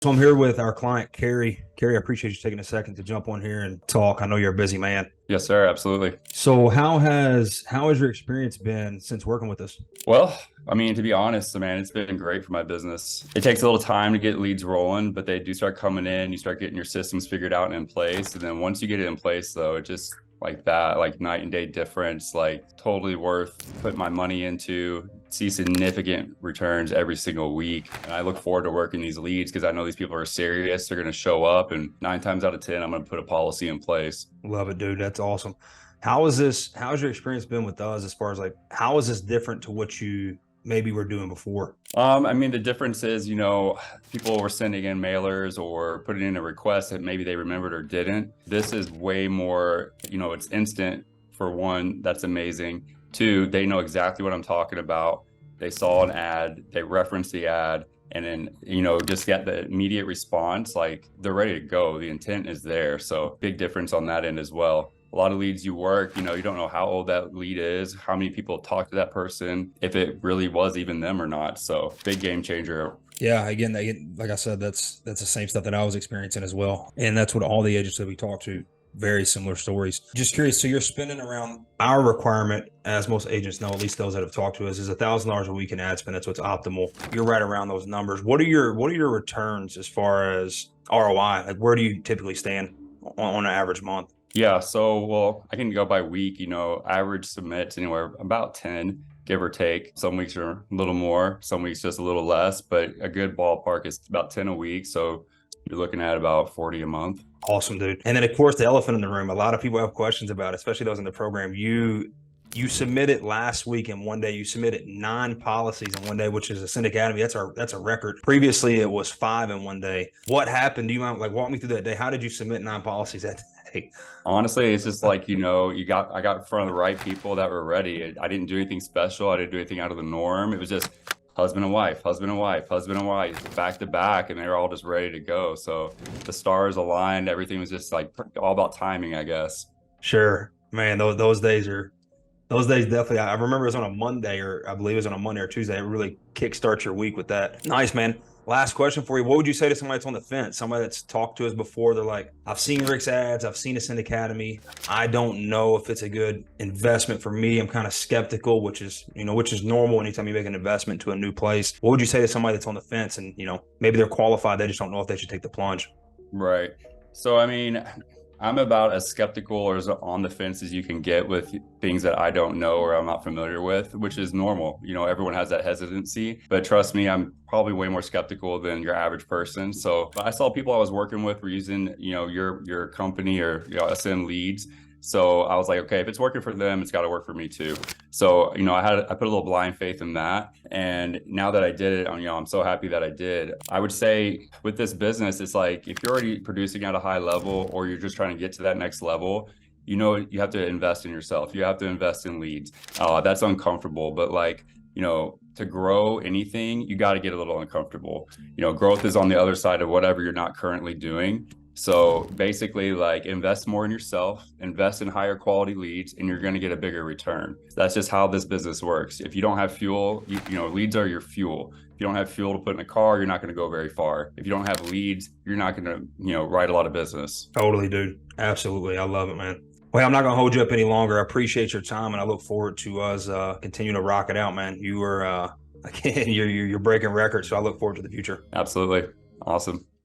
So I'm here with our client, Kerry. Kerry, I appreciate you taking a second to jump on here and talk. I know you're a busy man. Yes, sir. Absolutely. So how has your experience been since working with us? Well, I mean, to be honest, man, it's been great for my business. It takes a little time to get leads rolling, but they do start coming in. You start getting your systems figured out and in place. And then once you get it in place, though, it just like that, like night and day difference, like totally worth putting my money into, see significant returns every single week. And I look forward to working these leads because I know these people are serious. They're going to show up, and 9 times out of 10, I'm going to put a policy in place. Love it, dude. That's awesome. How's your experience been with us as far as like, how is this different to what you maybe were doing before? I mean, the difference is, people were sending in mailers or putting in a request that maybe they remembered or didn't. This is way more, it's instant for one. That's amazing. Two, they know exactly what I'm talking about. They saw an ad, they referenced the ad, and then, just get the immediate response. Like they're ready to go. The intent is there. So big difference on that end as well. A lot of leads you work, you don't know how old that lead is, how many people talk to that person, if it really was even them or not. So big game changer. Yeah, again, like I said, that's the same stuff that I was experiencing as well. And that's what all the agents that we talk to, very similar stories. Just curious, so you're spending around our requirement, as most agents know, at least those that have talked to us, is $1,000 a week in ad spend. That's what's optimal. You're right around those numbers. What are your returns as far as ROI? Like where do you typically stand on an average month? Yeah, so well, I can go by week, average submits anywhere about 10, give or take. Some weeks are a little more, some weeks just a little less, but a good ballpark is about 10 a week. So you're looking at about 40 a month. Awesome, dude. And then of course the elephant in the room, a lot of people have questions about it, especially those in the program. You submitted last week in one day. You submitted 9 policies in one day, which is a Syndic Academy. That's a record. Previously, it was 5 in one day. What happened? Do you mind like walk me through that day? How did you submit 9 policies that day? Honestly, it's just like, I got in front of the right people that were ready. I didn't do anything special. I didn't do anything out of the norm. It was just husband and wife, husband and wife, husband and wife, back to back, and they were all just ready to go. So the stars aligned. Everything was just like all about timing, I guess. Sure, man. Those days definitely. I remember it was on a Monday, or I believe it was on a Monday or Tuesday. It really kickstarts your week with that. Nice, man. Last question for you. What would you say to somebody that's on the fence? Somebody that's talked to us before. They're like, I've seen Rick's ads. I've seen Ascend Academy. I don't know if it's a good investment for me. I'm kind of skeptical, which is normal anytime you make an investment to a new place. What would you say to somebody that's on the fence and, maybe they're qualified. They just don't know if they should take the plunge? Right. So, I mean, I'm about as skeptical or as on the fence as you can get with things that I don't know or I'm not familiar with, which is normal. Everyone has that hesitancy, but trust me, I'm probably way more skeptical than your average person. So I saw people I was working with were using, your company or, Ascend leads. So I was like, okay, if it's working for them, it's got to work for me too. So, I put a little blind faith in that. And now that I did it, I'm so happy that I did. I would say with this business, it's like, if you're already producing at a high level, or you're just trying to get to that next level, you have to invest in yourself. You have to invest in leads. That's uncomfortable, but like, to grow anything, you got to get a little uncomfortable. Growth is on the other side of whatever you're not currently doing. So basically, like, invest more in yourself, invest in higher quality leads, and you're going to get a bigger return. That's just how this business works. If you don't have fuel, leads are your fuel. If you don't have fuel to put in a car, you're not going to go very far. If you don't have leads, you're not going to, write a lot of business. Totally, dude. Absolutely. I love it, man. Well, I'm not going to hold you up any longer. I appreciate your time, and I look forward to us continuing to rock it out, man. You were, again, you're breaking records, so I look forward to the future. Absolutely. Awesome.